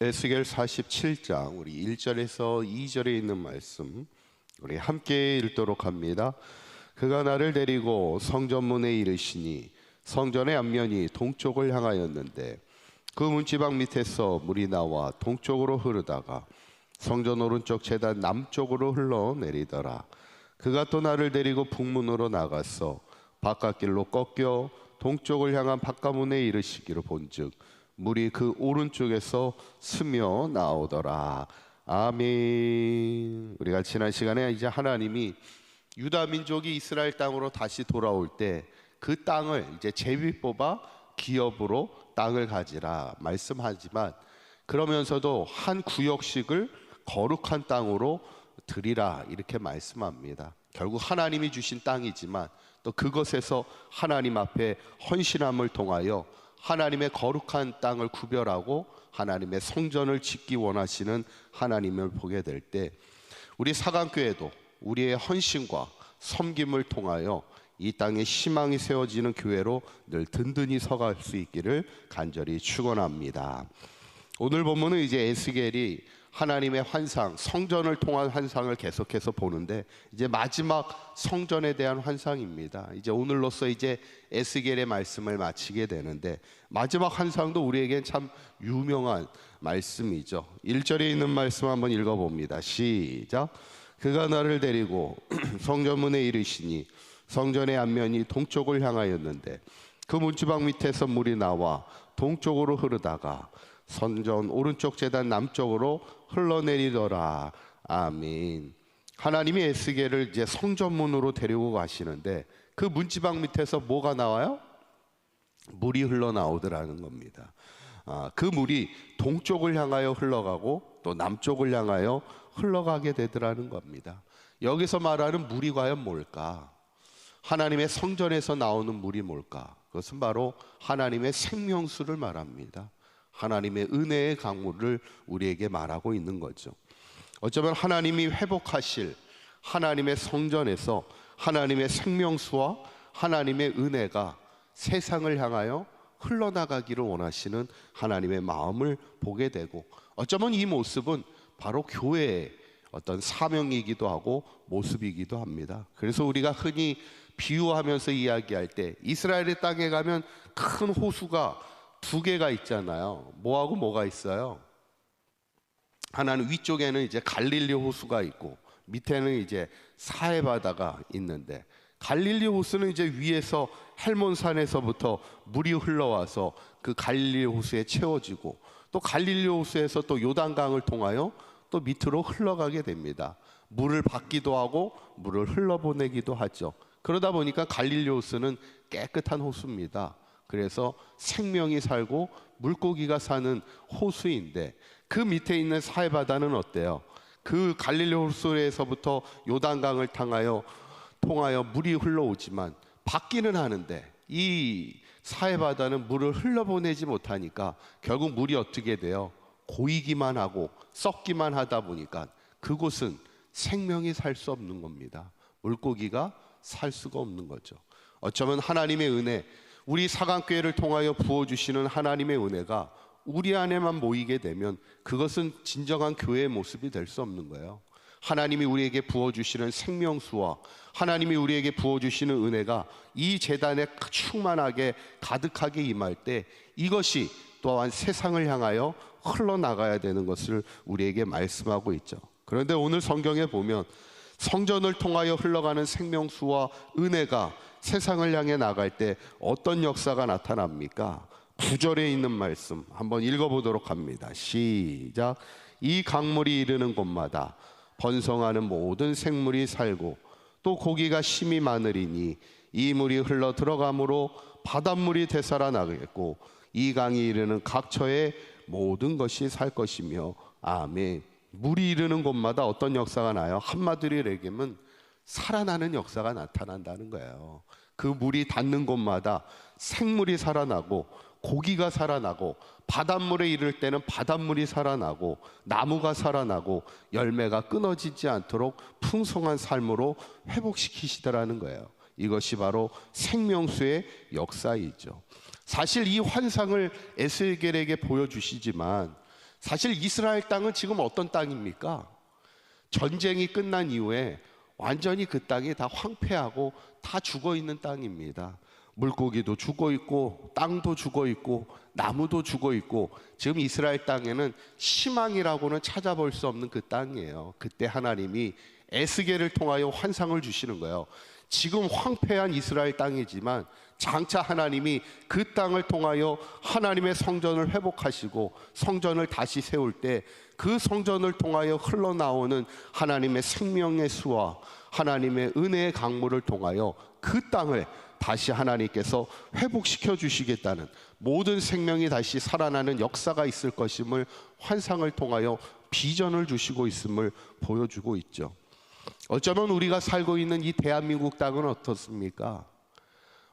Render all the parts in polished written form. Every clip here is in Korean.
에스겔 47장 우리 1절에서 2절에 있는 말씀 우리 함께 읽도록 합니다. 그가 나를 데리고 성전문에 이르시니 성전의 앞면이 동쪽을 향하였는데 그 문지방 밑에서 물이 나와 동쪽으로 흐르다가 성전 오른쪽 제단 남쪽으로 흘러내리더라. 그가 또 나를 데리고 북문으로 나가서 바깥길로 꺾여 동쪽을 향한 바깥문에 이르시기를 본즉 물이 그 오른쪽에서 스며 나오더라. 아멘. 우리가 지난 시간에 이제 하나님이 유다 민족이 이스라엘 땅으로 다시 돌아올 때 그 땅을 이제 제비 뽑아 기업으로 땅을 가지라 말씀하지만, 그러면서도 한 구역씩을 거룩한 땅으로 드리라 이렇게 말씀합니다. 결국 하나님이 주신 땅이지만 또 그것에서 하나님 앞에 헌신함을 통하여 하나님의 거룩한 땅을 구별하고 하나님의 성전을 짓기 원하시는 하나님을 보게 될 때, 우리 사강교회도 우리의 헌신과 섬김을 통하여 이 땅에 희망이 세워지는 교회로 늘 든든히 서갈 수 있기를 간절히 축원합니다. 오늘 본문은 이제 에스겔이 하나님의 환상, 성전을 통한 환상을 계속해서 보는데 이제 마지막 성전에 대한 환상입니다. 이제 오늘로써 이제 에스겔의 말씀을 마치게 되는데, 마지막 환상도 우리에겐 참 유명한 말씀이죠. 1절에 있는 말씀 한번 읽어봅니다. 시작. 그가 나를 데리고 성전문에 이르시니 성전의 앞면이 동쪽을 향하였는데 그 문지방 밑에서 물이 나와 동쪽으로 흐르다가 성전 오른쪽 제단 남쪽으로 흘러내리더라. 아멘. 하나님이 에스겔을 이제 성전문으로 데리고 가시는데 그 문지방 밑에서 뭐가 나와요? 물이 흘러나오더라는 겁니다. 그 물이 동쪽을 향하여 흘러가고 또 남쪽을 향하여 흘러가게 되더라는 겁니다. 여기서 말하는 물이 과연 뭘까? 하나님의 성전에서 나오는 물이 뭘까? 그것은 바로 하나님의 생명수를 말합니다. 하나님의 은혜의 강물을 우리에게 말하고 있는 거죠. 어쩌면 하나님이 회복하실 하나님의 성전에서 하나님의 생명수와 하나님의 은혜가 세상을 향하여 흘러나가기를 원하시는 하나님의 마음을 보게 되고, 어쩌면 이 모습은 바로 교회의 어떤 사명이기도 하고 모습이기도 합니다. 그래서 우리가 흔히 비유하면서 이야기할 때 이스라엘의 땅에 가면 큰 호수가 두 개가 있잖아요. 뭐하고 뭐가 있어요? 하나는 위쪽에는 이제 갈릴리 호수가 있고 밑에는 이제 사해 바다가 있는데, 갈릴리 호수는 이제 위에서 헬몬산에서부터 물이 흘러와서 그 갈릴리 호수에 채워지고, 또 갈릴리 호수에서 또 요단강을 통하여 또 밑으로 흘러가게 됩니다. 물을 받기도 하고 물을 흘러보내기도 하죠. 그러다 보니까 갈릴리 호수는 깨끗한 호수입니다. 그래서 생명이 살고 물고기가 사는 호수인데, 그 밑에 있는 사해 바다는 어때요? 그 갈릴리 호수에서부터 요단강을 통하여 물이 흘러오지만 받기는 하는데 이 사해 바다는 물을 흘러보내지 못하니까 결국 물이 어떻게 돼요? 고이기만 하고 썩기만 하다 보니까 그곳은 생명이 살 수 없는 겁니다. 물고기가 살 수가 없는 거죠. 어쩌면 하나님의 은혜, 우리 사강교회를 통하여 부어주시는 하나님의 은혜가 우리 안에만 모이게 되면 그것은 진정한 교회의 모습이 될 수 없는 거예요. 하나님이 우리에게 부어주시는 생명수와 하나님이 우리에게 부어주시는 은혜가 이 제단에 충만하게 가득하게 임할 때 이것이 또한 세상을 향하여 흘러나가야 되는 것을 우리에게 말씀하고 있죠. 그런데 오늘 성경에 보면 성전을 통하여 흘러가는 생명수와 은혜가 세상을 향해 나갈 때 어떤 역사가 나타납니까? 9절에 있는 말씀 한번 읽어보도록 합니다. 시작. 이 강물이 이르는 곳마다 번성하는 모든 생물이 살고 또 고기가 심이 많으리니 이 물이 흘러 들어가므로 바닷물이 되살아나겠고 이 강이 이르는 각처에 모든 것이 살 것이며. 아멘. 물이 이르는 곳마다 어떤 역사가 나요? 한마디로 얘기하면 살아나는 역사가 나타난다는 거예요. 그 물이 닿는 곳마다 생물이 살아나고 고기가 살아나고 바닷물에 이를 때는 바닷물이 살아나고 나무가 살아나고 열매가 끊어지지 않도록 풍성한 삶으로 회복시키시더라는 거예요. 이것이 바로 생명수의 역사이죠. 사실 이 환상을 에스겔에게 보여주시지만 사실 이스라엘 땅은 지금 어떤 땅입니까? 전쟁이 끝난 이후에 완전히 그 땅이 다 황폐하고 다 죽어 있는 땅입니다. 물고기도 죽어 있고 땅도 죽어 있고 나무도 죽어 있고, 지금 이스라엘 땅에는 희망이라고는 찾아볼 수 없는 그 땅이에요. 그때 하나님이 에스겔을 통하여 환상을 주시는 거예요. 지금 황폐한 이스라엘 땅이지만 장차 하나님이 그 땅을 통하여 하나님의 성전을 회복하시고 성전을 다시 세울 때 그 성전을 통하여 흘러나오는 하나님의 생명의 수와 하나님의 은혜의 강물을 통하여 그 땅을 다시 하나님께서 회복시켜 주시겠다는, 모든 생명이 다시 살아나는 역사가 있을 것임을 환상을 통하여 비전을 주시고 있음을 보여주고 있죠. 어쩌면 우리가 살고 있는 이 대한민국 땅은 어떻습니까?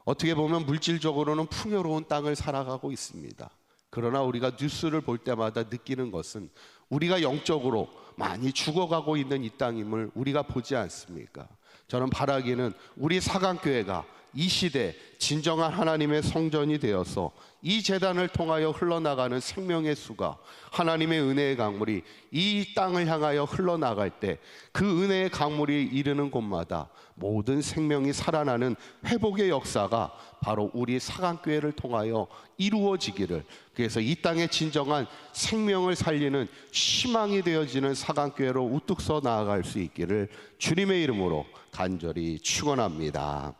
어떻게 보면 물질적으로는 풍요로운 땅을 살아가고 있습니다. 그러나 우리가 뉴스를 볼 때마다 느끼는 것은 우리가 영적으로 많이 죽어가고 있는 이 땅임을 우리가 보지 않습니까? 저는 바라기는 우리 사강교회가 이 시대 진정한 하나님의 성전이 되어서 이 제단을 통하여 흘러나가는 생명의 수가, 하나님의 은혜의 강물이 이 땅을 향하여 흘러나갈 때 그 은혜의 강물이 이르는 곳마다 모든 생명이 살아나는 회복의 역사가 바로 우리 사강교회를 통하여 이루어지기를, 그래서 이 땅의 진정한 생명을 살리는 희망이 되어지는 사강교회로 우뚝 서 나아갈 수 있기를 주님의 이름으로 간절히 축원합니다.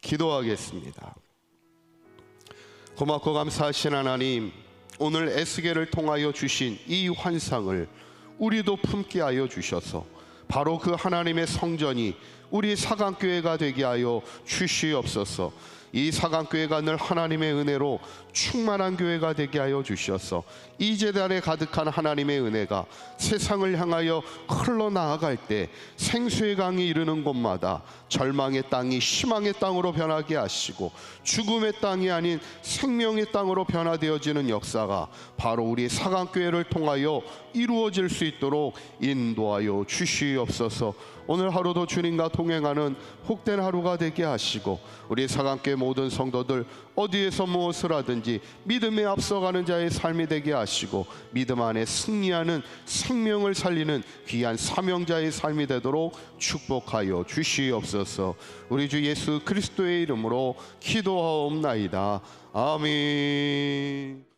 기도하겠습니다. 고맙고 감사하신 하나님, 오늘 에스겔을 통하여 주신 이 환상을 우리도 품게 하여 주셔서 바로 그 하나님의 성전이 우리 사강교회가 되게 하여 주시옵소서. 이 사강교회가 늘 하나님의 은혜로 충만한 교회가 되게 하여 주셔서 이 제단에 가득한 하나님의 은혜가 세상을 향하여 흘러나아갈 때 생수의 강이 이르는 곳마다 절망의 땅이 희망의 땅으로 변하게 하시고 죽음의 땅이 아닌 생명의 땅으로 변화되어지는 역사가 바로 우리 사강교회를 통하여 이루어질 수 있도록 인도하여 주시옵소서. 오늘 하루도 주님과 동행하는 복된 하루가 되게 하시고 우리 사강교회 모든 성도들 어디에서 무엇을 하든지 믿음에 앞서가는 자의 삶이 되게 하시고 믿음 안에 승리하는 생명을 살리는 귀한 사명자의 삶이 되도록 축복하여 주시옵소서. 우리 주 예수 그리스도의 이름으로 기도하옵나이다. 아멘.